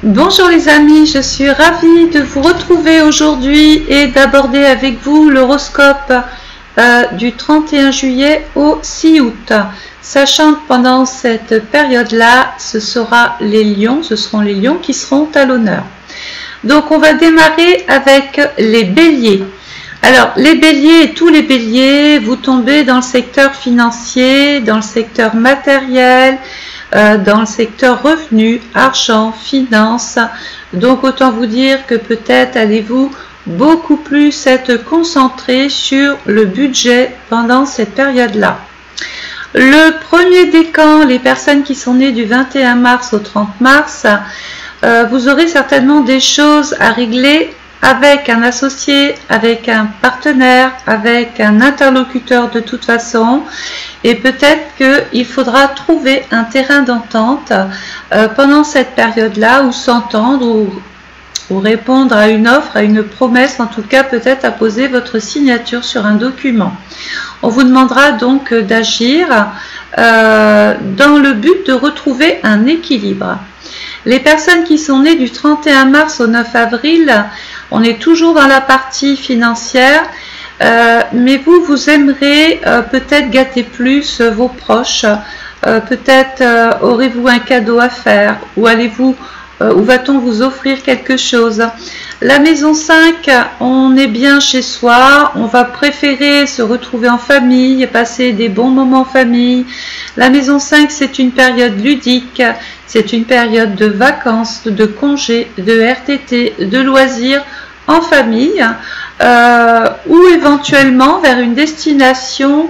Bonjour les amis, je suis ravie de vous retrouver aujourd'hui et d'aborder avec vous l'horoscope du 31 juillet au 6 août. Sachant que pendant cette période-là, ce seront les lions qui seront à l'honneur. Donc on va démarrer avec les béliers. Alors les béliers et tous les béliers, vous tombez dans le secteur financier, dans le secteur matériel, dans le secteur revenus, argent, finance. Donc autant vous dire que peut-être allez-vous beaucoup plus être concentré sur le budget pendant cette période-là. Le premier décan, les personnes qui sont nées du 21 mars au 30 mars, vous aurez certainement des choses à régler avec un associé, avec un partenaire, avec un interlocuteur de toute façon. Et peut-être qu'il faudra trouver un terrain d'entente pendant cette période-là, ou s'entendre, ou répondre à une offre, à une promesse, en tout cas peut-être à poser votre signature sur un document. On vous demandera donc d'agir dans le but de retrouver un équilibre. Les personnes qui sont nées du 31 mars au 9 avril, on est toujours dans la partie financière, mais vous aimerez peut-être gâter plus vos proches, peut-être aurez-vous un cadeau à faire, ou ou va-t-on vous offrir quelque chose. La maison 5, on est bien chez soi, on va préférer se retrouver en famille, passer des bons moments en famille. La maison 5, c'est une période ludique, c'est une période de vacances, de congés, de RTT, de loisirs en famille, ou éventuellement vers une destination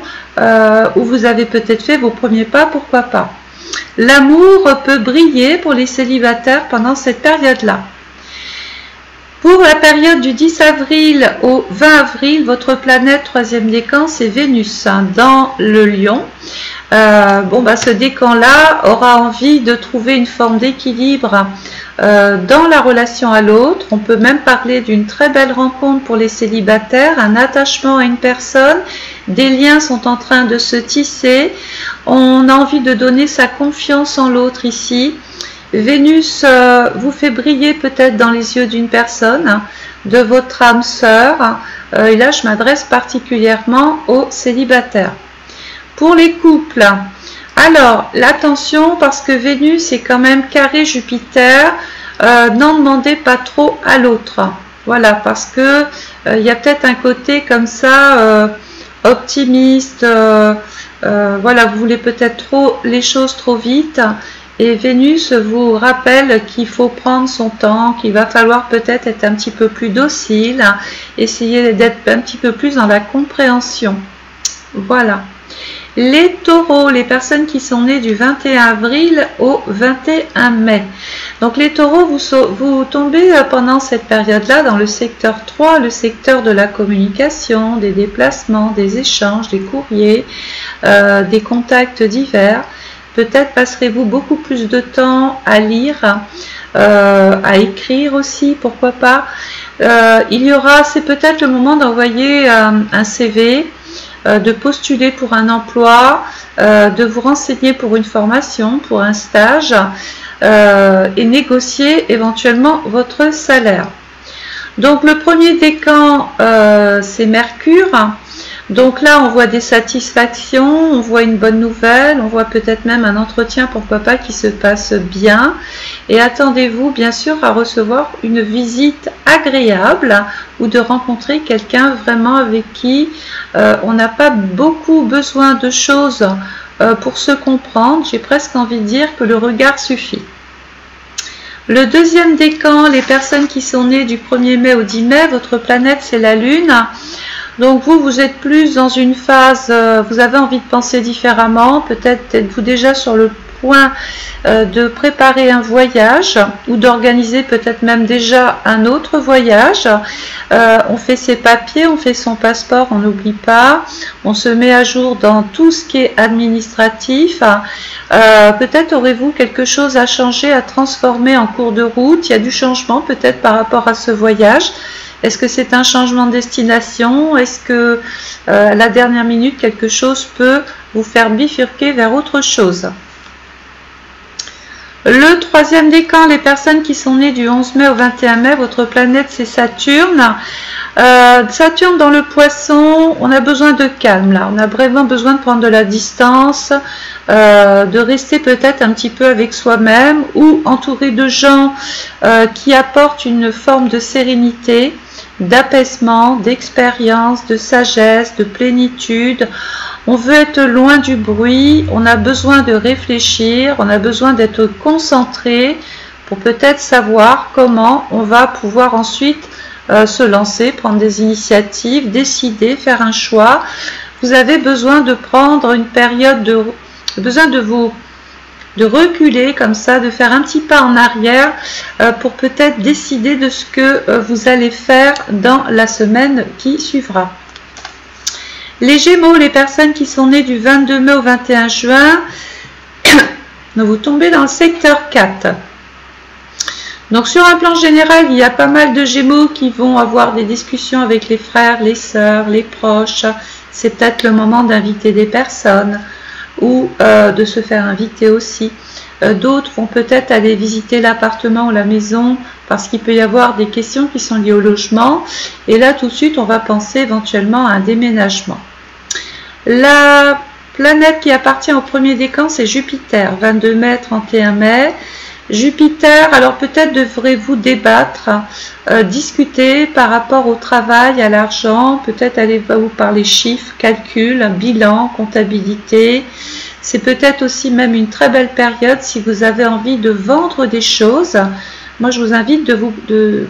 où vous avez peut-être fait vos premiers pas, pourquoi pas. L'amour peut briller pour les célibataires pendant cette période-là. Pour la période du 10 avril au 20 avril, votre planète troisième décan, c'est Vénus dans le Lion. Ce décan-là aura envie de trouver une forme d'équilibre dans la relation à l'autre. On peut même parler d'une très belle rencontre pour les célibataires, un attachement à une personne. Des liens sont en train de se tisser. On a envie de donner sa confiance en l'autre ici. Vénus vous fait briller peut-être dans les yeux d'une personne, de votre âme sœur. Et là, je m'adresse particulièrement aux célibataires. Pour les couples, alors l'attention, parce que Vénus est quand même carré Jupiter, n'en demandez pas trop à l'autre. Voilà, parce que il y a peut-être un côté comme ça optimiste. Voilà, vous voulez peut-être les choses trop vite. Et Vénus vous rappelle qu'il faut prendre son temps, qu'il va falloir peut-être être un petit peu plus docile, essayer d'être un petit peu plus dans la compréhension. Voilà. Les taureaux, les personnes qui sont nées du 21 avril au 21 mai. Donc les taureaux, vous tombez pendant cette période-là dans le secteur 3, le secteur de la communication, des déplacements, des échanges, des courriers, des contacts divers. Peut-être passerez-vous beaucoup plus de temps à lire, à écrire aussi, pourquoi pas. C'est peut-être le moment d'envoyer un CV, de postuler pour un emploi, de vous renseigner pour une formation, pour un stage, et négocier éventuellement votre salaire. Donc le premier décan, c'est Mercure. Donc là, on voit des satisfactions, on voit une bonne nouvelle, on voit peut-être même un entretien, pourquoi pas, qui se passe bien. Et attendez-vous bien sûr à recevoir une visite agréable ou de rencontrer quelqu'un vraiment avec qui on n'a pas beaucoup besoin de choses pour se comprendre. J'ai presque envie de dire que le regard suffit. Le deuxième décan, les personnes qui sont nées du 1er mai au 10 mai, votre planète c'est la Lune. Donc vous êtes plus dans une phase, vous avez envie de penser différemment, peut-être êtes-vous déjà sur le point de préparer un voyage ou d'organiser peut-être même déjà un autre voyage. On fait ses papiers, on fait son passeport, on n'oublie pas, on se met à jour dans tout ce qui est administratif. Peut-être aurez-vous quelque chose à changer, à transformer en cours de route. Il y a du changement peut-être par rapport à ce voyage. Est-ce que c'est un changement de destination? Est-ce que à la dernière minute, quelque chose peut vous faire bifurquer vers autre chose? Le troisième décan, les personnes qui sont nées du 11 mai au 21 mai, votre planète c'est Saturne. Saturne dans le Poisson, on a besoin de calme là, on a vraiment besoin de prendre de la distance, de rester peut-être un petit peu avec soi-même ou entouré de gens qui apportent une forme de sérénité, d'apaisement, d'expérience, de sagesse, de plénitude. On veut être loin du bruit, on a besoin de réfléchir, on a besoin d'être concentré pour peut-être savoir comment on va pouvoir ensuite se lancer, prendre des initiatives, décider, faire un choix. Vous avez besoin de prendre une période de reculer comme ça, de faire un petit pas en arrière pour peut-être décider de ce que vous allez faire dans la semaine qui suivra. Les Gémeaux, les personnes qui sont nées du 22 mai au 21 juin, vous tombez dans le secteur 4. Donc sur un plan général, il y a pas mal de Gémeaux qui vont avoir des discussions avec les frères, les sœurs, les proches. C'est peut-être le moment d'inviter des personnes ou de se faire inviter aussi. D'autres vont peut-être aller visiter l'appartement ou la maison parce qu'il peut y avoir des questions qui sont liées au logement. Et là, tout de suite, on va penser éventuellement à un déménagement. La planète qui appartient au premier décan, c'est Jupiter, 22 mai, 31 mai. Jupiter, alors peut-être devrez-vous débattre, discuter par rapport au travail, à l'argent, peut-être allez-vous parler chiffres, calculs, bilan, comptabilité. C'est peut-être aussi même une très belle période si vous avez envie de vendre des choses. Moi, je vous invite de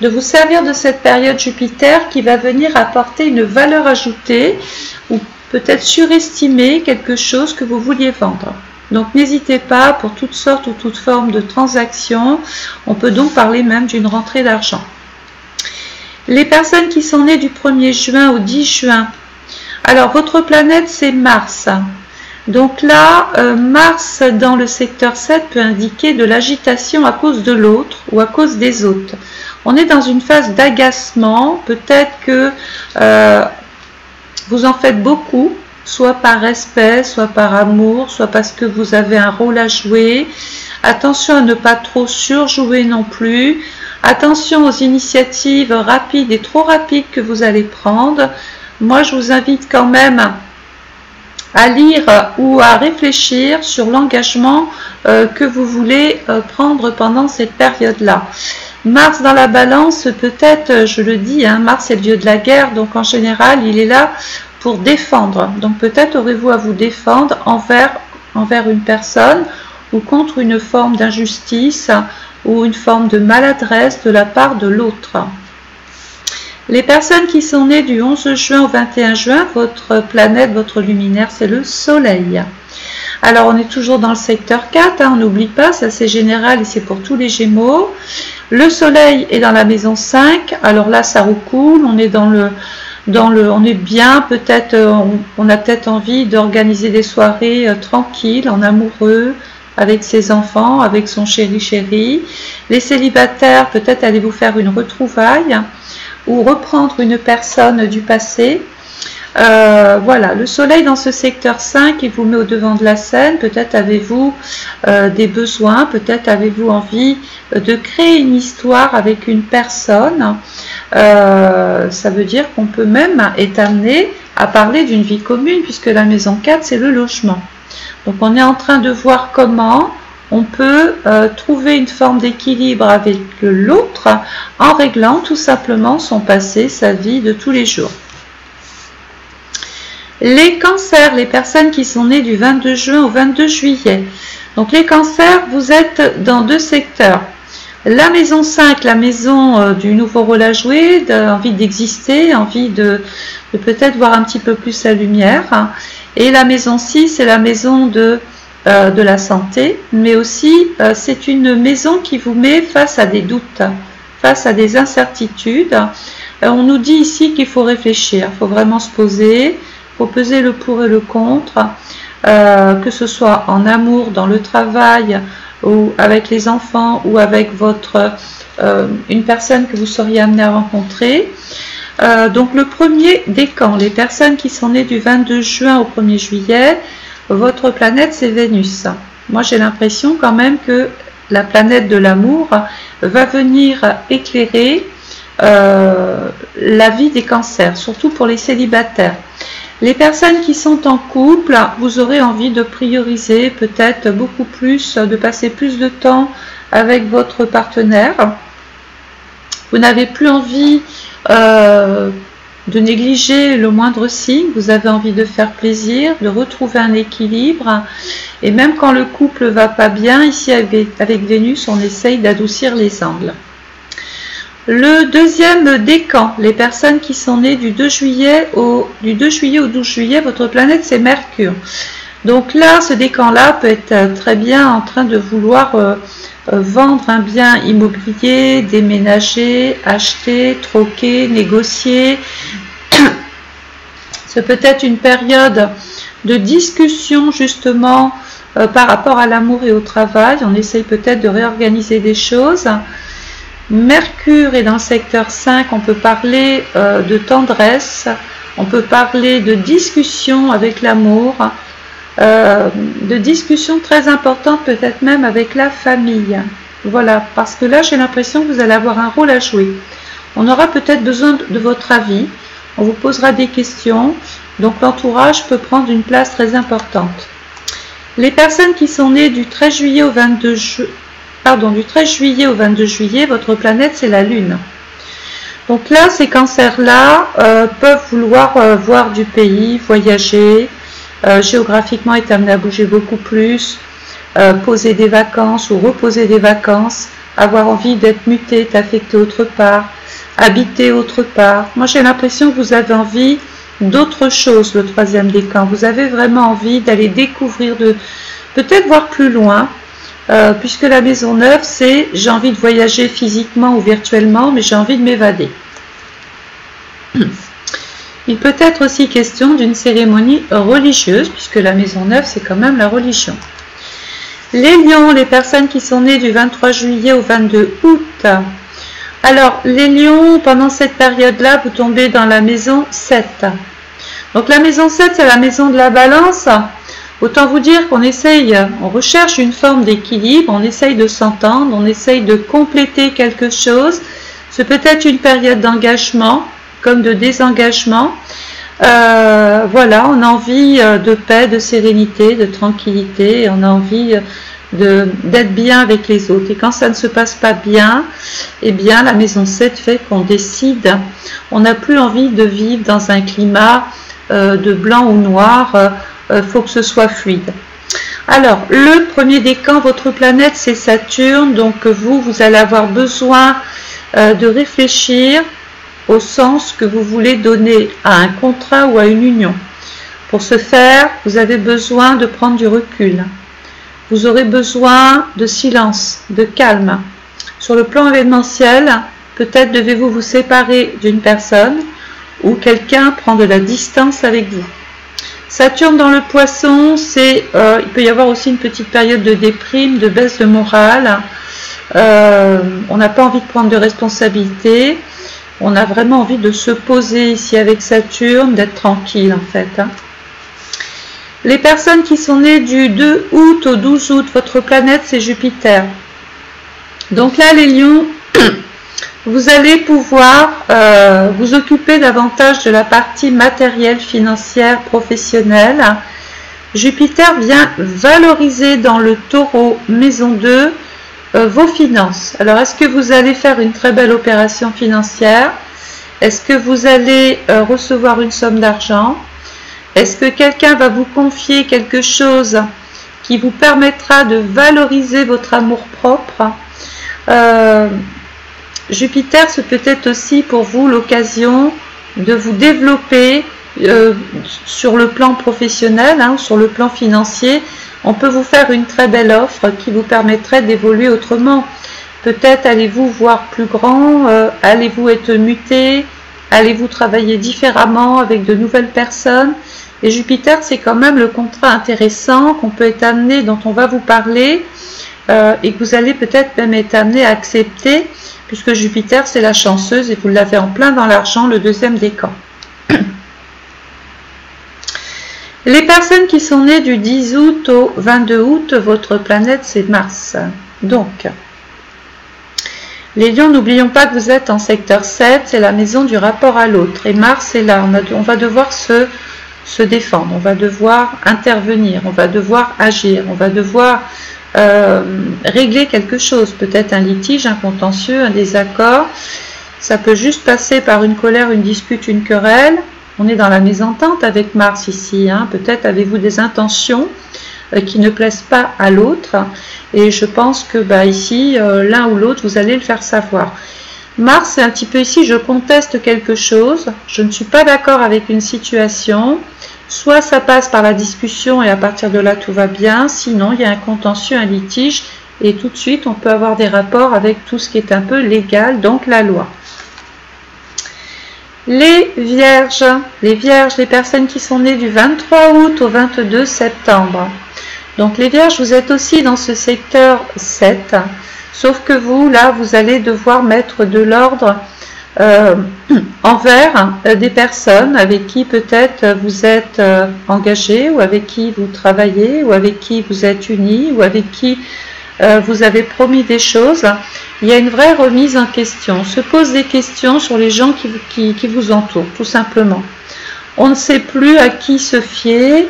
vous servir de cette période Jupiter qui va venir apporter une valeur ajoutée ou peut-être surestimer quelque chose que vous vouliez vendre. Donc n'hésitez pas pour toutes sortes ou toutes formes de transactions. On peut donc parler même d'une rentrée d'argent. Les personnes qui sont nées du 1er juin au 10 juin. Alors votre planète c'est Mars. Donc là, Mars dans le secteur 7 peut indiquer de l'agitation à cause de l'autre ou à cause des autres. On est dans une phase d'agacement. Peut-être que vous en faites beaucoup, soit par respect, soit par amour, soit parce que vous avez un rôle à jouer. Attention à ne pas trop surjouer non plus. Attention aux initiatives rapides et trop rapides que vous allez prendre. Moi, je vous invite quand même à lire ou à réfléchir sur l'engagement que vous voulez prendre pendant cette période-là. Mars dans la balance, peut-être, je le dis, hein, Mars est le dieu de la guerre, donc en général, il est là pour défendre. Donc peut-être aurez-vous à vous défendre envers une personne ou contre une forme d'injustice ou une forme de maladresse de la part de l'autre. Les personnes qui sont nées du 11 juin au 21 juin, votre planète, votre luminaire, c'est le Soleil. Alors on est toujours dans le secteur 4, hein, on n'oublie pas, ça c'est général et c'est pour tous les Gémeaux. Le Soleil est dans la maison 5, alors là ça roucoule, on est on est bien, peut-être on a peut-être envie d'organiser des soirées tranquilles, en amoureux, avec ses enfants, avec son chéri. Les célibataires, peut-être allez-vous faire une retrouvaille ou reprendre une personne du passé. Voilà, le Soleil dans ce secteur 5, il vous met au devant de la scène. Peut-être avez-vous des besoins, peut-être avez-vous envie de créer une histoire avec une personne. Ça veut dire qu'on peut même être amené à parler d'une vie commune, puisque la maison 4, c'est le logement. Donc on est en train de voir comment on peut trouver une forme d'équilibre avec l'autre en réglant tout simplement son passé, sa vie de tous les jours. Les cancers, les personnes qui sont nées du 22 juin au 22 juillet. Donc les cancers, vous êtes dans deux secteurs. La maison 5, la maison du nouveau rôle à jouer, d'envie d'exister, envie de peut-être voir un petit peu plus la lumière. Et la maison 6, c'est la maison de la santé, mais aussi c'est une maison qui vous met face à des doutes, face à des incertitudes. On nous dit ici qu'il faut réfléchir, il faut vraiment se poser, il faut peser le pour et le contre, que ce soit en amour, dans le travail, ou avec les enfants, ou avec une personne que vous seriez amené à rencontrer. Donc le premier décan, les personnes qui sont nées du 22 juin au 1er juillet, votre planète c'est Vénus. Moi, j'ai l'impression quand même que la planète de l'amour va venir éclairer la vie des cancers, surtout pour les célibataires. Les personnes qui sont en couple, vous aurez envie de prioriser peut-être beaucoup plus, de passer plus de temps avec votre partenaire. Vous n'avez plus envie de négliger le moindre signe, vous avez envie de faire plaisir, de retrouver un équilibre. Et même quand le couple va pas bien, ici avec Vénus, on essaye d'adoucir les angles. Le deuxième décan, les personnes qui sont nées du 2 juillet au 12 juillet, votre planète c'est Mercure. Donc là, ce décan-là peut être très bien en train de vouloir vendre un bien immobilier, déménager, acheter, troquer, négocier. C'est peut-être une période de discussion justement par rapport à l'amour et au travail. On essaye peut-être de réorganiser des choses. Mercure est dans le secteur 5, on peut parler de tendresse, on peut parler de discussion avec l'amour, de discussion très importante peut-être même avec la famille. Voilà, parce que là j'ai l'impression que vous allez avoir un rôle à jouer. On aura peut-être besoin de votre avis, on vous posera des questions, donc l'entourage peut prendre une place très importante. Les personnes qui sont nées du 13 juillet au 22 juillet, votre planète c'est la Lune. Donc là, ces cancers-là peuvent vouloir voir du pays, voyager, géographiquement être amené à bouger beaucoup plus, poser des vacances ou reposer des vacances, avoir envie d'être muté, d'affecté autre part, habiter autre part. Moi j'ai l'impression que vous avez envie d'autre chose, le troisième décan. Vous avez vraiment envie d'aller découvrir, de peut-être voir plus loin, puisque la maison 9 c'est j'ai envie de voyager physiquement ou virtuellement, mais j'ai envie de m'évader. Il peut être aussi question d'une cérémonie religieuse, puisque la maison 9 c'est quand même la religion. Les lions, les personnes qui sont nées du 23 juillet au 22 août. Alors les lions, pendant cette période-là, vous tombez dans la maison 7. Donc la maison 7 c'est la maison de la balance. Autant vous dire qu'on essaye, on recherche une forme d'équilibre, on essaye de s'entendre, on essaye de compléter quelque chose. C'est peut-être une période d'engagement, comme de désengagement. Voilà, on a envie de paix, de sérénité, de tranquillité, on a envie d'être bien avec les autres. Et quand ça ne se passe pas bien, eh bien la maison 7 fait qu'on décide, on n'a plus envie de vivre dans un climat de blanc ou noir, faut que ce soit fluide. Alors, le premier décan, votre planète, c'est Saturne, donc vous allez avoir besoin de réfléchir au sens que vous voulez donner à un contrat ou à une union. Pour ce faire, vous avez besoin de prendre du recul. Vous aurez besoin de silence, de calme. Sur le plan événementiel, peut-être devez-vous vous séparer d'une personne ou quelqu'un prend de la distance avec vous. Saturne dans le poisson, il peut y avoir aussi une petite période de déprime, de baisse de morale. On n'a pas envie de prendre de responsabilités. On a vraiment envie de se poser ici avec Saturne, d'être tranquille en fait. Les personnes qui sont nées du 2 août au 12 août, votre planète c'est Jupiter. Donc là les lions, vous allez pouvoir vous occuper davantage de la partie matérielle, financière, professionnelle. Jupiter vient valoriser dans le taureau, maison 2, vos finances. Alors, est-ce que vous allez faire une très belle opération financière? Est-ce que vous allez recevoir une somme d'argent? Est-ce que quelqu'un va vous confier quelque chose qui vous permettra de valoriser votre amour-propre? Jupiter, c'est peut-être aussi pour vous l'occasion de vous développer sur le plan professionnel, sur le plan financier. On peut vous faire une très belle offre qui vous permettrait d'évoluer autrement. Peut-être allez-vous voir plus grand, allez-vous être muté, allez-vous travailler différemment avec de nouvelles personnes. Et Jupiter, c'est quand même le contrat intéressant qu'on peut être amené, dont on va vous parler, et que vous allez peut-être même être amené à accepter, puisque Jupiter, c'est la chanceuse, et vous l'avez en plein dans l'argent, le deuxième décan. Les personnes qui sont nées du 10 août au 22 août, votre planète c'est Mars. Donc, les lions, n'oublions pas que vous êtes en secteur 7, c'est la maison du rapport à l'autre. Et Mars est là, on va devoir se défendre, on va devoir intervenir, on va devoir agir, on va devoir régler quelque chose, peut-être un litige, un contentieux, un désaccord. Ça peut juste passer par une colère, une dispute, une querelle. On est dans la mésentente avec Mars ici, hein. Peut-être avez-vous des intentions qui ne plaisent pas à l'autre, et je pense que ici, l'un ou l'autre, vous allez le faire savoir. Mars, c'est un petit peu ici, je conteste quelque chose, je ne suis pas d'accord avec une situation, soit ça passe par la discussion et à partir de là tout va bien, sinon il y a un contentieux, un litige, et tout de suite on peut avoir des rapports avec tout ce qui est un peu légal, donc la loi. Les vierges, les personnes qui sont nées du 23 août au 22 septembre. Donc les vierges, vous êtes aussi dans ce secteur 7, sauf que vous, là, vous allez devoir mettre de l'ordre envers des personnes avec qui peut-être vous êtes engagé, ou avec qui vous travaillez, ou avec qui vous êtes unis, ou avec qui vous avez promis des choses. Il y a une vraie remise en question. On se pose des questions sur les gens qui vous entourent, tout simplement. On ne sait plus à qui se fier.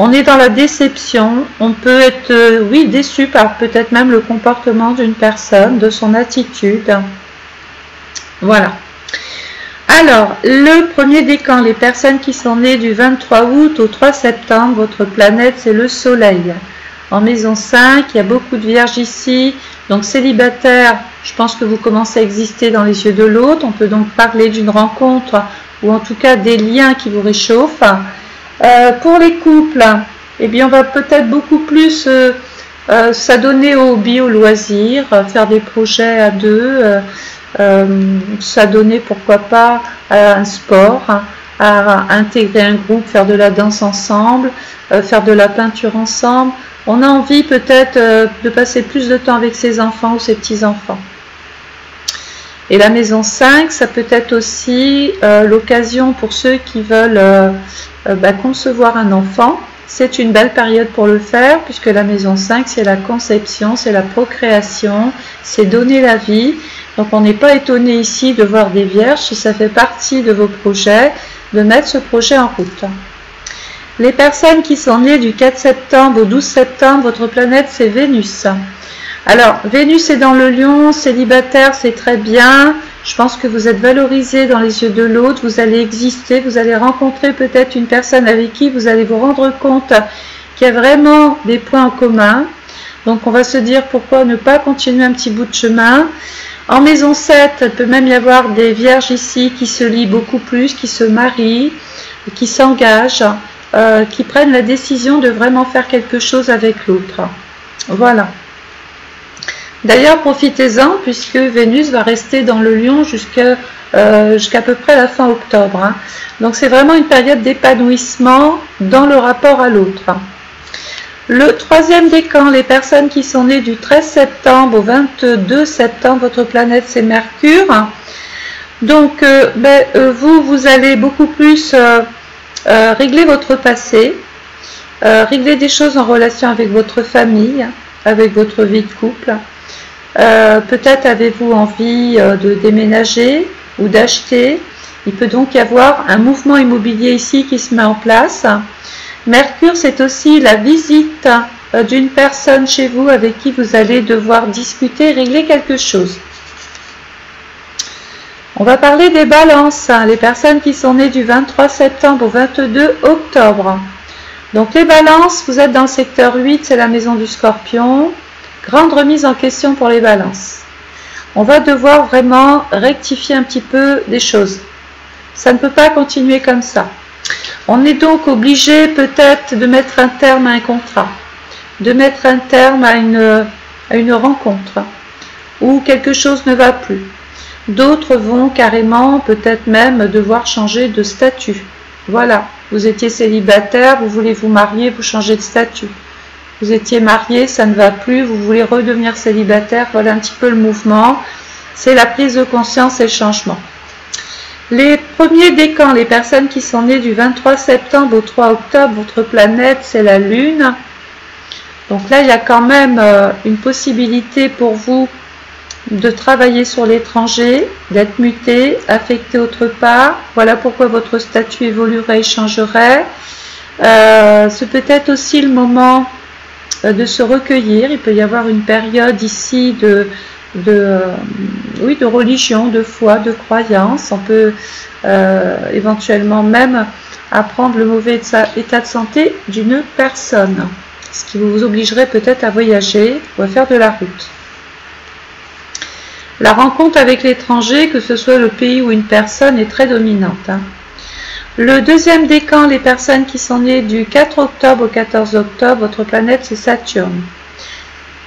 On est dans la déception. On peut être, oui, déçu par peut-être même le comportement d'une personne, de son attitude. Voilà. Alors, le premier décan, les personnes qui sont nées du 23 août au 3 septembre, votre planète, c'est le Soleil. En maison 5, il y a beaucoup de vierges ici. Donc célibataire, je pense que vous commencez à exister dans les yeux de l'autre. On peut donc parler d'une rencontre ou en tout cas des liens qui vous réchauffent. Pour les couples, eh bien, on va peut-être beaucoup plus s'adonner aux hobbies, aux loisirs, faire des projets à deux, s'adonner pourquoi pas à un sport, à intégrer un groupe, faire de la danse ensemble, faire de la peinture ensemble. On a envie peut-être de passer plus de temps avec ses enfants ou ses petits-enfants. Et la maison 5, ça peut être aussi l'occasion pour ceux qui veulent concevoir un enfant. C'est une belle période pour le faire, puisque la maison 5, c'est la conception, c'est la procréation, c'est donner la vie. Donc on n'est pas étonné ici de voir des vierges, si ça fait partie de vos projets, de mettre ce projet en route. Les personnes qui sont nées du 4 septembre au 12 septembre, votre planète c'est Vénus. Alors, Vénus est dans le Lion, célibataire, c'est très bien. Je pense que vous êtes valorisé dans les yeux de l'autre, vous allez exister, vous allez rencontrer peut-être une personne avec qui vous allez vous rendre compte qu'il y a vraiment des points en commun. Donc, on va se dire pourquoi ne pas continuer un petit bout de chemin. En maison 7, il peut même y avoir des vierges ici qui se lient beaucoup plus, qui se marient, qui s'engagent, qui prennent la décision de vraiment faire quelque chose avec l'autre. Voilà. D'ailleurs, profitez-en puisque Vénus va rester dans le Lion jusqu'à peu près la fin octobre. Hein. Donc, c'est vraiment une période d'épanouissement dans le rapport à l'autre. Le troisième décan, les personnes qui sont nées du 13 septembre au 22 septembre, votre planète c'est Mercure. Donc, vous allez beaucoup plus régler votre passé, régler des choses en relation avec votre famille, avec votre vie de couple. Peut-être avez-vous envie de déménager ou d'acheter. Il peut donc y avoir un mouvement immobilier ici qui se met en place. Mercure, c'est aussi la visite d'une personne chez vous avec qui vous allez devoir discuter, régler quelque chose. On va parler des balances, les personnes qui sont nées du 23 septembre au 22 octobre. Donc les balances, vous êtes dans le secteur 8, c'est la maison du Scorpion. Grande remise en question pour les balances. On va devoir vraiment rectifier un petit peu des choses. Ça ne peut pas continuer comme ça. On est donc obligé peut-être de mettre un terme à un contrat, de mettre un terme à une rencontre où quelque chose ne va plus. D'autres vont carrément peut-être même devoir changer de statut. Voilà, vous étiez célibataire, vous voulez vous marier, vous changez de statut. Vous étiez marié, ça ne va plus, vous voulez redevenir célibataire, voilà un petit peu le mouvement. C'est la prise de conscience et le changement. Les premiers décans, les personnes qui sont nées du 23 septembre au 3 octobre, votre planète, c'est la Lune. Donc là, il y a quand même une possibilité pour vous de travailler sur l'étranger, d'être muté, affecté autre part. Voilà pourquoi votre statut évoluerait et changerait. C'est peut-être aussi le moment de se recueillir. Il peut y avoir une période ici de religion, de foi, de croyance. On peut éventuellement même apprendre le mauvais état de santé d'une personne, ce qui vous obligerait peut-être à voyager ou à faire de la route. La rencontre avec l'étranger, que ce soit le pays ou une personne, est très dominante. Le deuxième décan, les personnes qui sont nées du 4 octobre au 14 octobre, votre planète c'est Saturne.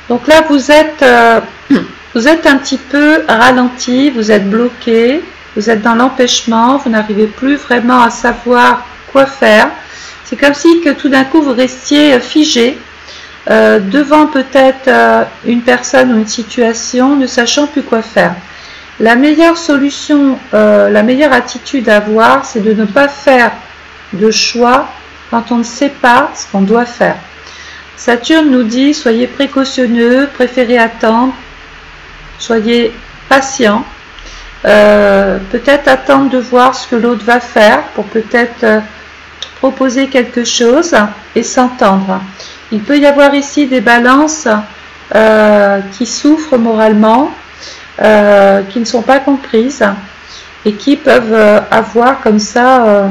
Donc là, vous êtes un petit peu ralenti, vous êtes bloqué, vous êtes dans l'empêchement, vous n'arrivez plus vraiment à savoir quoi faire. C'est comme si que tout d'un coup vous restiez figé devant peut-être une personne ou une situation, ne sachant plus quoi faire. La meilleure solution, la meilleure attitude à avoir, c'est de ne pas faire de choix quand on ne sait pas ce qu'on doit faire. Saturne nous dit, soyez précautionneux, préférez attendre, soyez patient, peut-être attendre de voir ce que l'autre va faire pour peut-être proposer quelque chose et s'entendre. Il peut y avoir ici des balances qui souffrent moralement, qui ne sont pas comprises et qui peuvent avoir comme ça,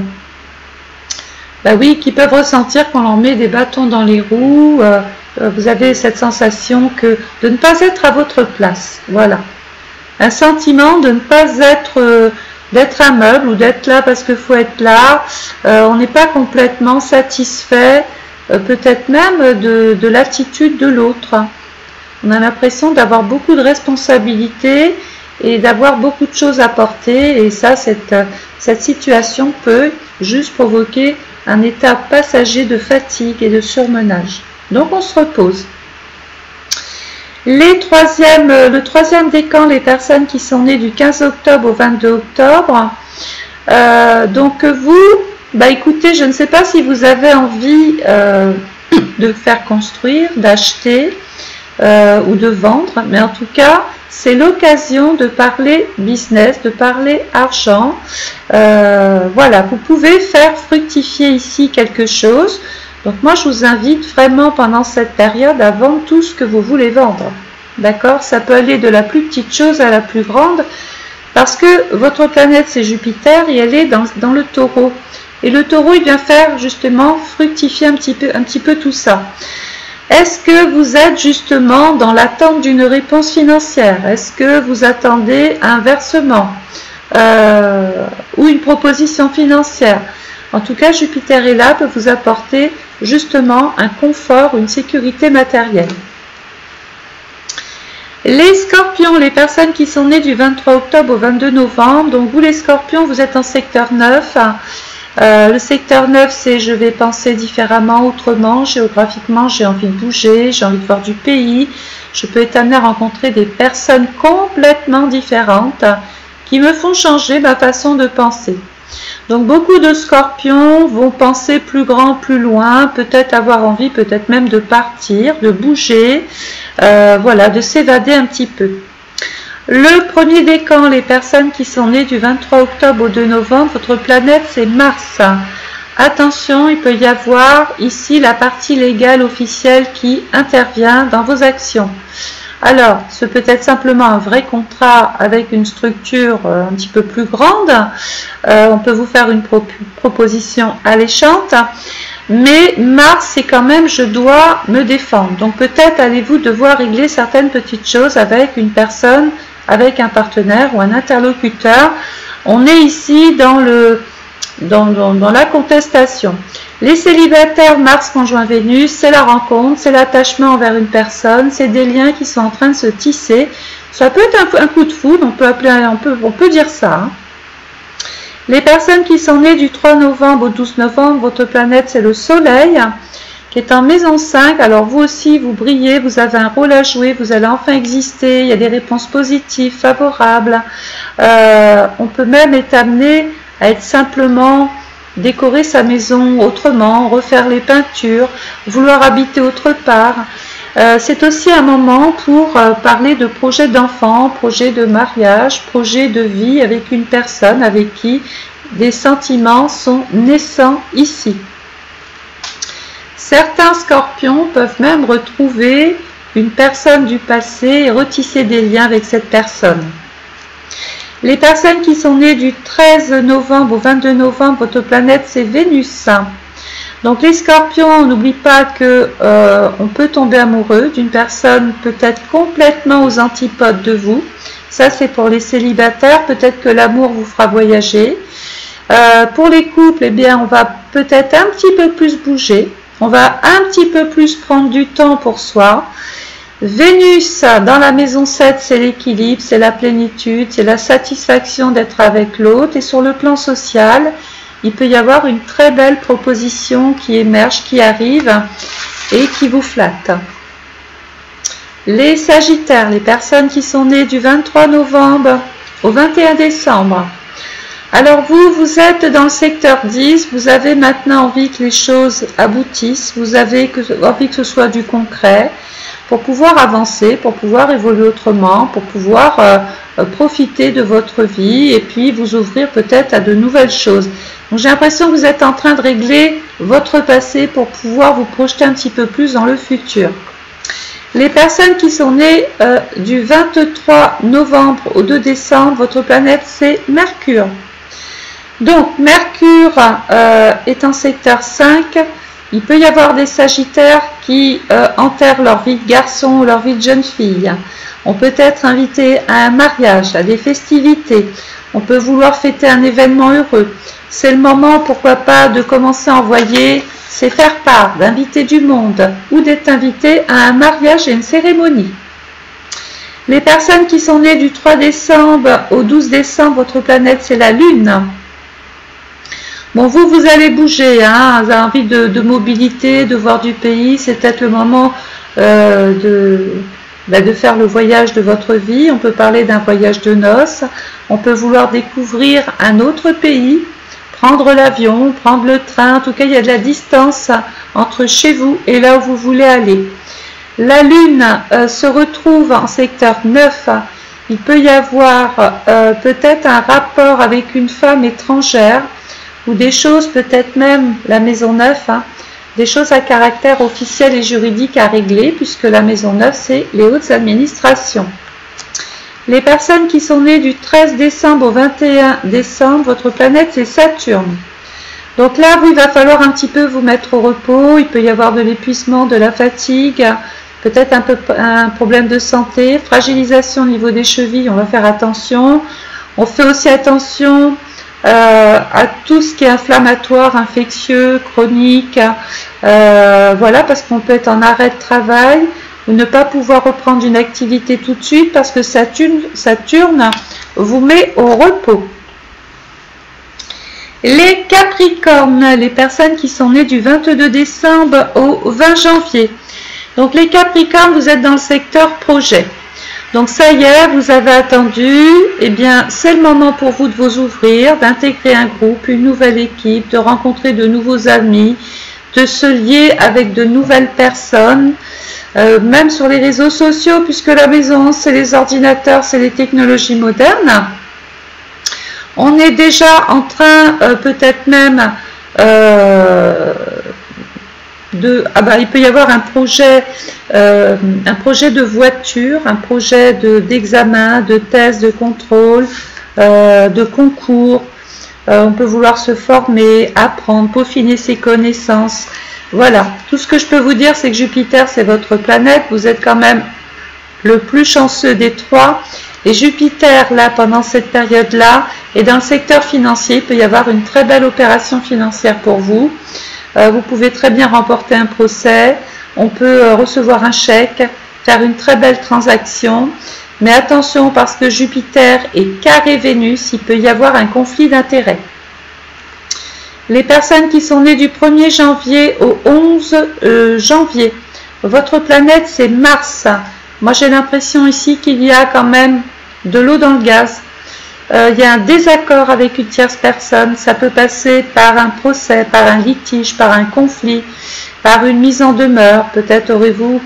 qui peuvent ressentir qu'on leur met des bâtons dans les roues. Vous avez cette sensation de ne pas être à votre place. Voilà. Un sentiment de ne pas être, d'être un meuble ou d'être là parce qu'il faut être là. On n'est pas complètement satisfait, peut-être même de l'attitude de l'autre. On a l'impression d'avoir beaucoup de responsabilités et d'avoir beaucoup de choses à porter. Et ça, cette situation peut juste provoquer un état passager de fatigue et de surmenage. Donc on se repose. Le troisième décan, les personnes qui sont nées du 15 octobre au 22 octobre. Donc vous, écoutez, je ne sais pas si vous avez envie de faire construire, d'acheter ou de vendre, mais en tout cas, c'est l'occasion de parler business, de parler argent. Voilà, vous pouvez faire fructifier ici quelque chose. Donc moi, je vous invite vraiment pendant cette période à vendre tout ce que vous voulez vendre. D'accord? Ça peut aller de la plus petite chose à la plus grande, parce que votre planète, c'est Jupiter, et elle est dans le taureau. Et le taureau, il vient faire justement fructifier un petit peu tout ça. Est-ce que vous êtes justement dans l'attente d'une réponse financière? Est-ce que vous attendez un versement ou une proposition financière? En tout cas, Jupiter est là pour vous apporter justement un confort, une sécurité matérielle. Les scorpions, les personnes qui sont nées du 23 octobre au 22 novembre, donc vous les scorpions, vous êtes en secteur 9. Le secteur 9, c'est je vais penser différemment, autrement, géographiquement, j'ai envie de bouger, j'ai envie de voir du pays, je peux être amené à rencontrer des personnes complètement différentes qui me font changer ma façon de penser. Donc beaucoup de scorpions vont penser plus grand, plus loin, peut-être avoir envie, peut-être même de partir, de bouger, voilà, de s'évader un petit peu. Le premier décan, les personnes qui sont nées du 23 octobre au 2 novembre, votre planète c'est Mars. Attention, il peut y avoir ici la partie légale officielle qui intervient dans vos actions. Alors, ce peut être simplement un vrai contrat avec une structure un petit peu plus grande. On peut vous faire une proposition alléchante. Mais Mars, c'est quand même, je dois me défendre. Donc peut-être allez-vous devoir régler certaines petites choses avec une personne, avec un partenaire ou un interlocuteur. On est ici dans la contestation. Les célibataires, Mars conjoint Vénus, c'est la rencontre, c'est l'attachement envers une personne, c'est des liens qui sont en train de se tisser. Ça peut être un coup de foudre, on peut dire ça. Hein. Les personnes qui sont nées du 3 novembre au 12 novembre, votre planète c'est le Soleil. qui est en maison 5. Alors vous aussi, vous brillez, vous avez un rôle à jouer, vous allez enfin exister, il y a des réponses positives, favorables. On peut même être amené à être simplement décorer sa maison autrement, refaire les peintures, vouloir habiter autre part. C'est aussi un moment pour parler de projets d'enfants, projets de mariage, projets de vie avec une personne avec qui des sentiments sont naissants ici. Certains scorpions peuvent même retrouver une personne du passé et retisser des liens avec cette personne. Les personnes qui sont nées du 13 novembre au 22 novembre, votre planète c'est Vénus. Donc les scorpions, on n'oublie pas que on peut tomber amoureux d'une personne peut-être complètement aux antipodes de vous. Ça c'est pour les célibataires, peut-être que l'amour vous fera voyager. Pour les couples, eh bien on va peut-être un petit peu plus bouger. On va un petit peu plus prendre du temps pour soi. Vénus, dans la maison 7, c'est l'équilibre, c'est la plénitude, c'est la satisfaction d'être avec l'autre. Et sur le plan social, il peut y avoir une très belle proposition qui émerge, qui arrive et qui vous flatte. Les Sagittaires, les personnes qui sont nées du 23 novembre au 21 décembre. Alors vous êtes dans le secteur 10, vous avez maintenant envie que les choses aboutissent, vous avez envie que ce soit du concret, pour pouvoir avancer, pour pouvoir évoluer autrement, pour pouvoir profiter de votre vie et puis vous ouvrir peut-être à de nouvelles choses. Donc j'ai l'impression que vous êtes en train de régler votre passé pour pouvoir vous projeter un petit peu plus dans le futur. Les personnes qui sont nées du 23 novembre au 2 décembre, votre planète c'est Mercure. Donc Mercure est en secteur 5. Il peut y avoir des Sagittaires qui enterrent leur vie de garçon ou leur vie de jeune fille. On peut être invité à un mariage, à des festivités. On peut vouloir fêter un événement heureux. C'est le moment, pourquoi pas, de commencer à envoyer ses faire-part, d'inviter du monde ou d'être invité à un mariage et une cérémonie. Les personnes qui sont nées du 3 décembre au 12 décembre, votre planète c'est la Lune. Bon, vous allez bouger, hein, vous avez envie de mobilité, de voir du pays, c'est peut-être le moment de faire le voyage de votre vie. On peut parler d'un voyage de noces, on peut vouloir découvrir un autre pays, prendre l'avion, prendre le train, en tout cas il y a de la distance entre chez vous et là où vous voulez aller. La Lune se retrouve en secteur 9, il peut y avoir peut-être un rapport avec une femme étrangère, ou des choses, peut-être même la maison 9, hein, des choses à caractère officiel et juridique à régler, puisque la maison 9, c'est les hautes administrations. Les personnes qui sont nées du 13 décembre au 21 décembre, votre planète, c'est Saturne. Donc là, il va falloir un petit peu vous mettre au repos, il peut y avoir de l'épuisement, de la fatigue, peut-être un problème de santé, fragilisation au niveau des chevilles, on va faire attention. On fait aussi attention à tout ce qui est inflammatoire, infectieux, chronique, voilà, parce qu'on peut être en arrêt de travail ou ne pas pouvoir reprendre une activité tout de suite parce que Saturne vous met au repos. Les Capricornes, les personnes qui sont nées du 22 décembre au 20 janvier. Donc les Capricornes, vous êtes dans le secteur projet. Donc ça y est, vous avez attendu, eh bien c'est le moment pour vous de vous ouvrir, d'intégrer un groupe, une nouvelle équipe, de rencontrer de nouveaux amis, de se lier avec de nouvelles personnes, même sur les réseaux sociaux, puisque la maison, c'est les ordinateurs, c'est les technologies modernes. On est déjà en train, peut-être même, il peut y avoir un projet de voiture, un projet d'examen, de test, de contrôle, de concours. On peut vouloir se former, apprendre, peaufiner ses connaissances. Voilà, tout ce que je peux vous dire, c'est que Jupiter, c'est votre planète. Vous êtes quand même le plus chanceux des trois. Et Jupiter, là, pendant cette période-là, et dans le secteur financier, il peut y avoir une très belle opération financière pour vous. Vous pouvez très bien remporter un procès, on peut recevoir un chèque, faire une très belle transaction. Mais attention, parce que Jupiter est carré Vénus, il peut y avoir un conflit d'intérêts. Les personnes qui sont nées du 1er janvier au 11 janvier, votre planète c'est Mars. Moi j'ai l'impression ici qu'il y a quand même de l'eau dans le gaz. Il y a un désaccord avec une tierce personne. Ça peut passer par un procès, par un litige, par un conflit, par une mise en demeure. Peut-être aurez-vous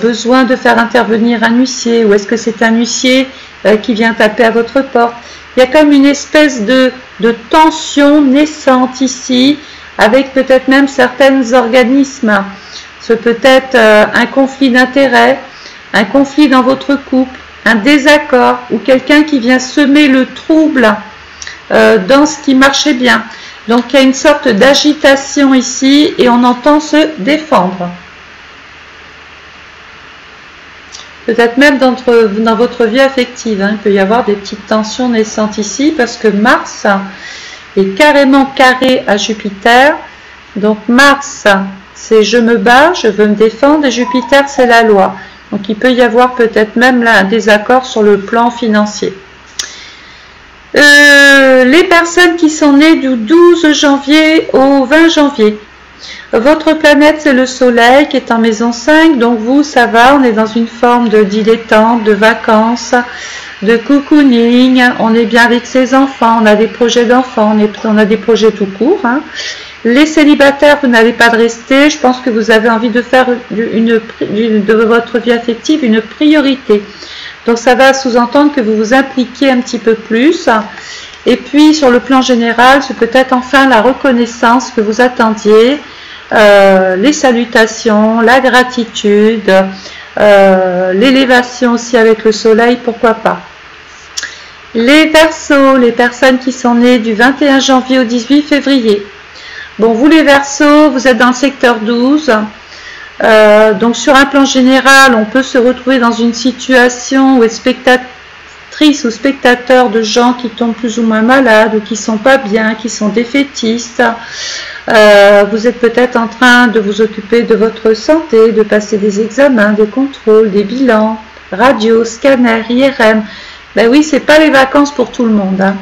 besoin de faire intervenir un huissier, ou est-ce que c'est un huissier qui vient taper à votre porte. Il y a comme une espèce de tension naissante ici, avec peut-être même certains organismes. Ce peut être un conflit d'intérêts, un conflit dans votre couple, un désaccord, ou quelqu'un qui vient semer le trouble dans ce qui marchait bien. Donc il y a une sorte d'agitation ici, et on entend se défendre. Peut-être même dans votre vie affective, hein, il peut y avoir des petites tensions naissantes ici, parce que Mars est carrément carré à Jupiter. Donc Mars, c'est je me bats, je veux me défendre, et Jupiter, c'est la loi. Donc il peut y avoir peut-être même là un désaccord sur le plan financier. Les personnes qui sont nées du 12 janvier au 20 janvier, votre planète c'est le soleil qui est en maison 5, donc vous ça va, on est dans une forme de dilettante, de vacances, de cocooning, on est bien avec ses enfants, on a des projets d'enfants, on a des projets tout court. Hein. Les célibataires, vous n'allez pas de rester, je pense que vous avez envie de faire de votre vie affective une priorité. Donc ça va sous-entendre que vous vous impliquez un petit peu plus. Et puis sur le plan général, c'est peut-être enfin la reconnaissance que vous attendiez, les salutations, la gratitude, l'élévation aussi avec le soleil, pourquoi pas. Les Verseaux, les personnes qui sont nées du 21 janvier au 18 février. Bon, vous les Verseaux, vous êtes dans le secteur 12. Donc sur un plan général, on peut se retrouver dans une situation où est spectatrice ou spectateur de gens qui tombent plus ou moins malades ou qui sont pas bien, qui sont défaitistes. Vous êtes peut-être en train de vous occuper de votre santé, de passer des examens, des contrôles, des bilans, radio, scanner, IRM. Ben oui, c'est pas les vacances pour tout le monde. Hein.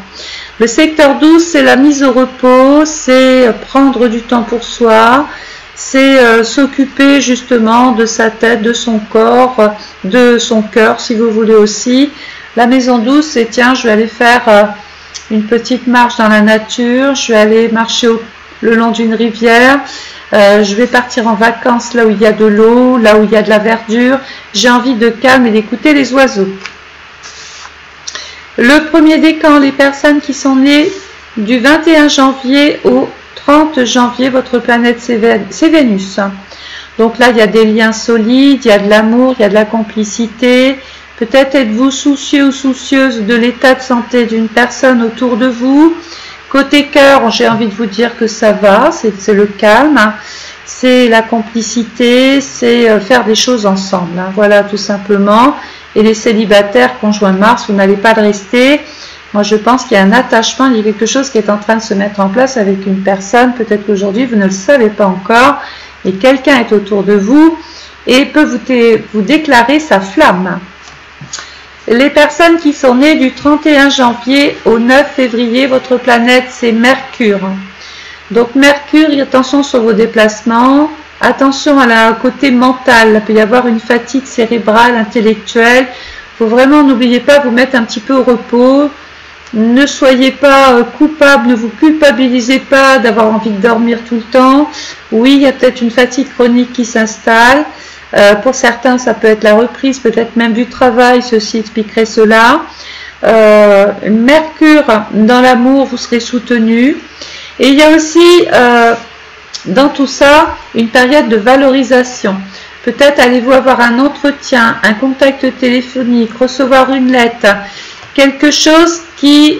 Le secteur 12, c'est la mise au repos, c'est prendre du temps pour soi, c'est s'occuper justement de sa tête, de son corps, de son cœur si vous voulez aussi. La maison 12, c'est tiens, je vais aller faire une petite marche dans la nature, je vais aller marcher le long d'une rivière, je vais partir en vacances là où il y a de l'eau, là où il y a de la verdure, j'ai envie de calme et d'écouter les oiseaux. Le premier décan, les personnes qui sont nées du 21 janvier au 30 janvier, votre planète c'est Vénus. Donc là, il y a des liens solides, il y a de l'amour, il y a de la complicité. Peut-être êtes-vous soucieux ou soucieuse de l'état de santé d'une personne autour de vous. Côté cœur, j'ai envie de vous dire que ça va, c'est le calme, c'est la complicité, c'est faire des choses ensemble. Hein, voilà, tout simplement. Et les célibataires, conjoints Mars, vous n'allez pas le rester. Moi, je pense qu'il y a un attachement, il y a quelque chose qui est en train de se mettre en place avec une personne. Peut-être qu'aujourd'hui, vous ne le savez pas encore. Et quelqu'un est autour de vous et peut vous déclarer sa flamme. Les personnes qui sont nées du 31 janvier au 9 février, votre planète, c'est Mercure. Donc, Mercure, attention sur vos déplacements. Attention à la côté mental, il peut y avoir une fatigue cérébrale, intellectuelle. Il faut vraiment, n'oubliez pas, vous mettre un petit peu au repos. Ne soyez pas coupable, ne vous culpabilisez pas d'avoir envie de dormir tout le temps. Oui, il y a peut-être une fatigue chronique qui s'installe. Pour certains, ça peut être la reprise, peut-être même du travail, ceci expliquerait cela. Mercure, dans l'amour, vous serez soutenu. Et il y a aussi... dans tout ça, une période de valorisation. Peut-être allez-vous avoir un entretien, un contact téléphonique, recevoir une lettre, quelque chose qui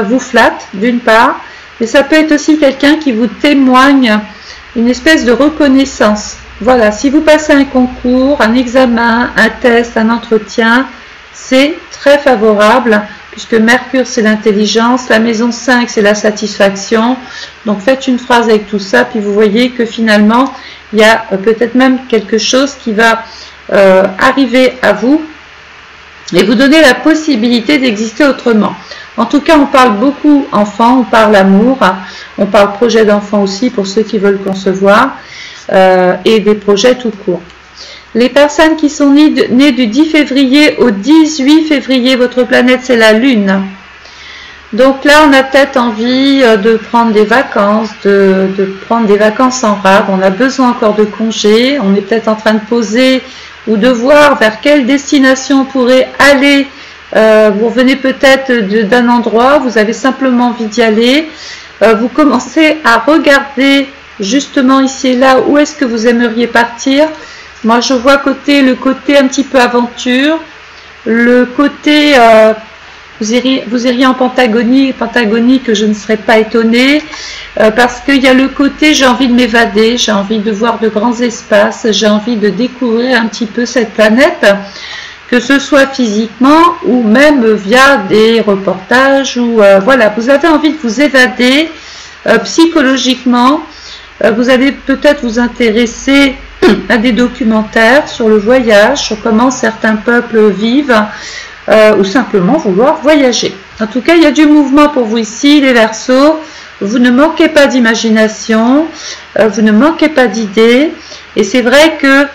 vous flatte d'une part, mais ça peut être aussi quelqu'un qui vous témoigne une espèce de reconnaissance. Voilà, si vous passez un concours, un examen, un test, un entretien, c'est très favorable. Puisque Mercure c'est l'intelligence, la maison 5 c'est la satisfaction. Donc faites une phrase avec tout ça, puis vous voyez que finalement il y a peut-être même quelque chose qui va arriver à vous et vous donner la possibilité d'exister autrement. En tout cas, on parle beaucoup enfant, on parle amour, on parle projet d'enfant aussi pour ceux qui veulent concevoir, et des projets tout court. Les personnes qui sont nées du 10 février au 18 février, votre planète c'est la Lune. Donc là, on a peut-être envie de prendre des vacances, de prendre des vacances en rab. On a besoin encore de congés. On est peut-être en train de poser ou de voir vers quelle destination on pourrait aller. Vous revenez peut-être d'un endroit, vous avez simplement envie d'y aller. Vous commencez à regarder justement ici et là où est-ce que vous aimeriez partir. Moi, je vois le côté un petit peu aventure, le côté... vous iriez en Patagonie, que je ne serais pas étonnée, parce qu'il y a le côté j'ai envie de m'évader, j'ai envie de voir de grands espaces, j'ai envie de découvrir un petit peu cette planète, que ce soit physiquement ou même via des reportages, ou voilà, vous avez envie de vous évader psychologiquement, vous allez peut-être vous intéresser à des documentaires sur le voyage, sur comment certains peuples vivent, ou simplement vouloir voyager. En tout cas, il y a du mouvement pour vous ici, les Verseaux. Vous ne manquez pas d'imagination, vous ne manquez pas d'idées, et c'est vrai que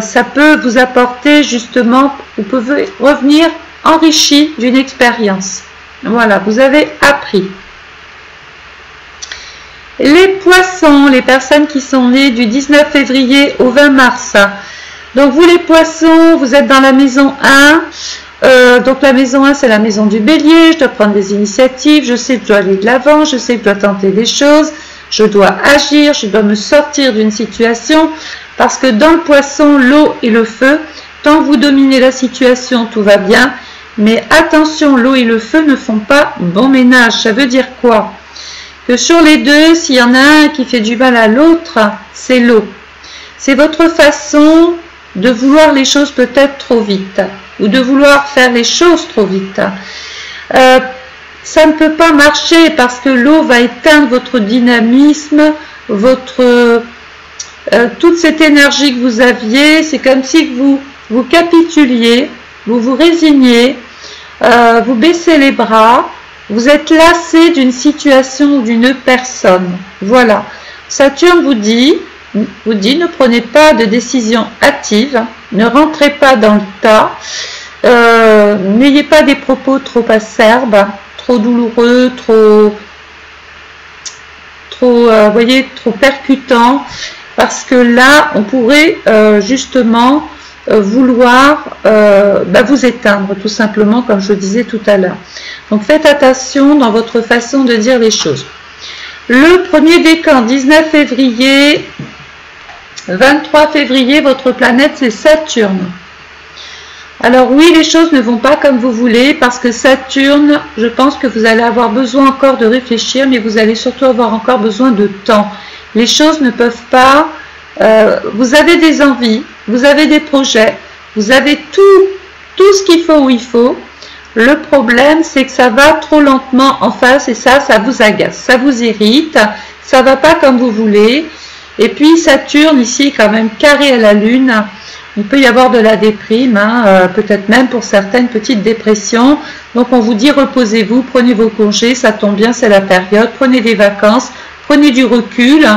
ça peut vous apporter justement, vous pouvez revenir enrichi d'une expérience. Voilà, vous avez appris. Les Poissons, les personnes qui sont nées du 19 février au 20 mars. Donc vous les Poissons, vous êtes dans la maison 1. Donc la maison 1, c'est la maison du Bélier. Je dois prendre des initiatives, je sais que je dois aller de l'avant, je sais que je dois tenter des choses, je dois agir, je dois me sortir d'une situation, parce que dans le Poisson, l'eau et le feu, tant que vous dominez la situation, tout va bien, mais attention, l'eau et le feu ne font pas bon ménage. Ça veut dire quoi? Que sur les deux, s'il y en a un qui fait du mal à l'autre, c'est l'eau. C'est votre façon de vouloir les choses peut-être trop vite, ou de vouloir faire les choses trop vite. Ça ne peut pas marcher parce que l'eau va éteindre votre dynamisme, toute cette énergie que vous aviez. C'est comme si vous capituliez, vous vous résignez, vous baissez les bras, vous êtes lassé d'une situation ou d'une personne. Voilà. Saturne vous dit, ne prenez pas de décision hâtive, ne rentrez pas dans le tas, n'ayez pas des propos trop acerbes, trop douloureux, trop percutants, parce que là, on pourrait justement vouloir vous éteindre, tout simplement, comme je le disais tout à l'heure. Donc faites attention dans votre façon de dire les choses. Le premier décan, 19 février, 23 février, votre planète c'est Saturne. Alors oui, les choses ne vont pas comme vous voulez, parce que Saturne, je pense que vous allez avoir besoin encore de réfléchir, mais vous allez surtout avoir encore besoin de temps. Les choses ne peuvent pas, vous avez des envies, vous avez des projets, vous avez tout ce qu'il faut où il faut. Le problème, c'est que ça va trop lentement en face, et ça vous agace, ça vous irrite, ça va pas comme vous voulez. Et puis Saturne ici quand même carré à la Lune, il peut y avoir de la déprime, peut-être même pour certaines petites dépressions. Donc on vous dit reposez-vous, prenez vos congés, ça tombe bien, c'est la période, prenez des vacances, prenez du recul,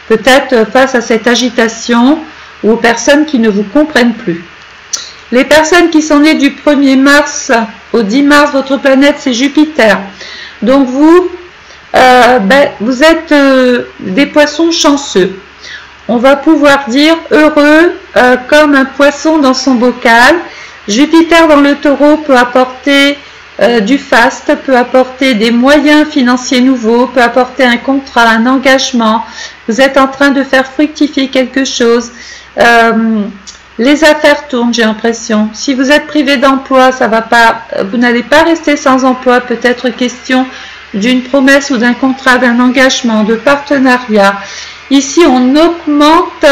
peut-être face à cette agitation ou aux personnes qui ne vous comprennent plus. Les personnes qui sont nées du 1er mars au 10 mars, votre planète c'est Jupiter. Donc vous êtes des poissons chanceux. On va pouvoir dire heureux comme un poisson dans son bocal. Jupiter dans le Taureau peut apporter du faste, peut apporter des moyens financiers nouveaux, peut apporter un contrat, un engagement. Vous êtes en train de faire fructifier quelque chose. Les affaires tournent, j'ai l'impression. Si vous êtes privé d'emploi, ça va pas. Vous n'allez pas rester sans emploi. Peut-être question d'une promesse ou d'un contrat, d'un engagement, de partenariat. Ici, on augmente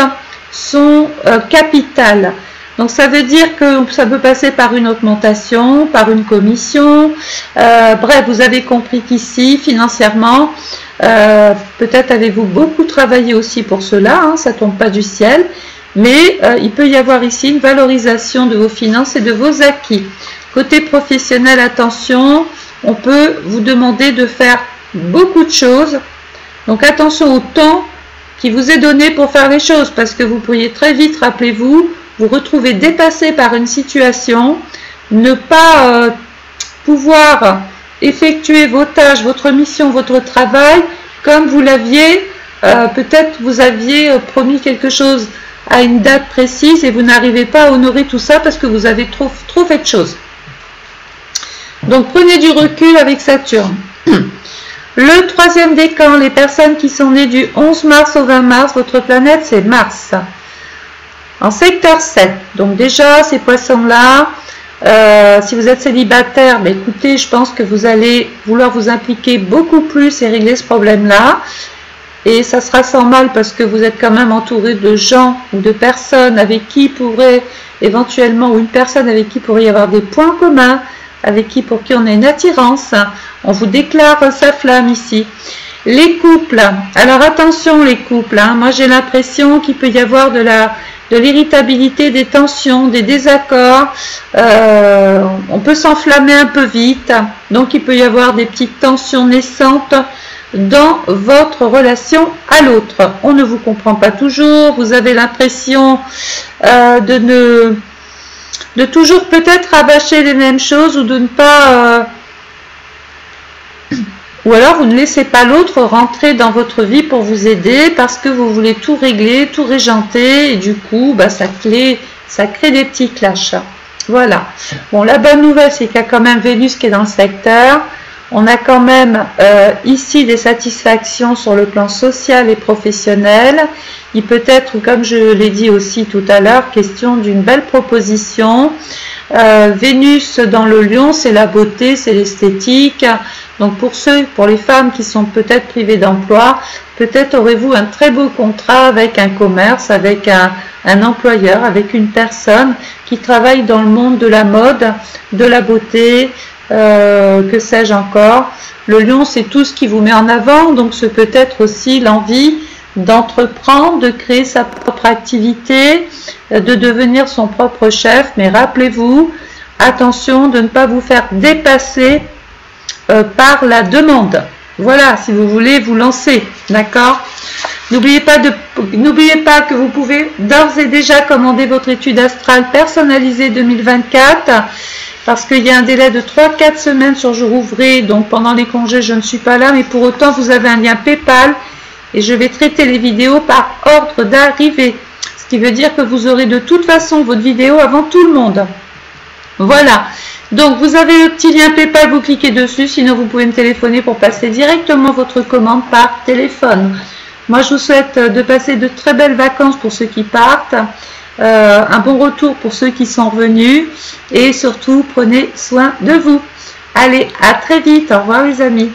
son capital. Donc, ça veut dire que ça peut passer par une augmentation, par une commission. Bref, vous avez compris qu'ici, financièrement, peut-être avez-vous beaucoup travaillé aussi pour cela. Ça ne tombe pas du ciel. mais il peut y avoir ici une valorisation de vos finances et de vos acquis. Côté professionnel, attention, on peut vous demander de faire beaucoup de choses. Donc attention au temps qui vous est donné pour faire les choses, parce que vous pourriez très vite, rappelez-vous, vous retrouver dépassé par une situation, ne pas pouvoir effectuer vos tâches, votre mission, votre travail, comme vous l'aviez, peut-être vous aviez promis quelque chose à une date précise et vous n'arrivez pas à honorer tout ça parce que vous avez trop fait de choses. Donc prenez du recul avec Saturne. Le troisième décan, les personnes qui sont nées du 11 mars au 20 mars, votre planète c'est Mars. En secteur 7, donc déjà ces poissons-là, si vous êtes célibataire, ben écoutez, je pense que vous allez vouloir vous impliquer beaucoup plus et régler ce problème-là. Et ça sera sans mal parce que vous êtes quand même entouré de gens ou de personnes avec qui pourrait éventuellement, ou une personne avec qui pourrait y avoir des points communs, pour qui on a une attirance. On vous déclare sa flamme ici. Les couples, alors attention les couples, hein. Moi j'ai l'impression qu'il peut y avoir de l'irritabilité, des tensions, des désaccords, on peut s'enflammer un peu vite, donc il peut y avoir des petites tensions naissantes dans votre relation à l'autre. On ne vous comprend pas toujours, vous avez l'impression de toujours peut-être rabâcher les mêmes choses ou de ne pas... ou alors vous ne laissez pas l'autre rentrer dans votre vie pour vous aider parce que vous voulez tout régler, tout régenter et du coup bah, ça crée des petits clashs. Voilà. Bon, la bonne nouvelle c'est qu'il y a quand même Vénus qui est dans le secteur. On a quand même ici des satisfactions sur le plan social et professionnel. Il peut être, comme je l'ai dit aussi tout à l'heure, question d'une belle proposition. Vénus dans le Lion, c'est la beauté, c'est l'esthétique. Donc pour les femmes qui sont peut-être privées d'emploi, peut-être aurez-vous un très beau contrat avec un commerce, avec un employeur, avec une personne qui travaille dans le monde de la mode, de la beauté, que sais-je encore. Le Lion, c'est tout ce qui vous met en avant, donc c'est peut-être aussi l'envie d'entreprendre, de créer sa propre activité, de devenir son propre chef. Mais rappelez-vous, attention de ne pas vous faire dépasser par la demande. Voilà, si vous voulez vous lancer, d'accord? N'oubliez pas que vous pouvez d'ores et déjà commander votre étude astrale personnalisée 2024 parce qu'il y a un délai de 3-4 semaines sur jour ouvré, donc pendant les congés je ne suis pas là, mais pour autant vous avez un lien PayPal et je vais traiter les vidéos par ordre d'arrivée, ce qui veut dire que vous aurez de toute façon votre vidéo avant tout le monde. Voilà, donc vous avez le petit lien PayPal, vous cliquez dessus, sinon vous pouvez me téléphoner pour passer directement votre commande par téléphone. Moi je vous souhaite de passer de très belles vacances pour ceux qui partent, un bon retour pour ceux qui sont revenus et surtout prenez soin de vous. Allez, à très vite, au revoir les amis.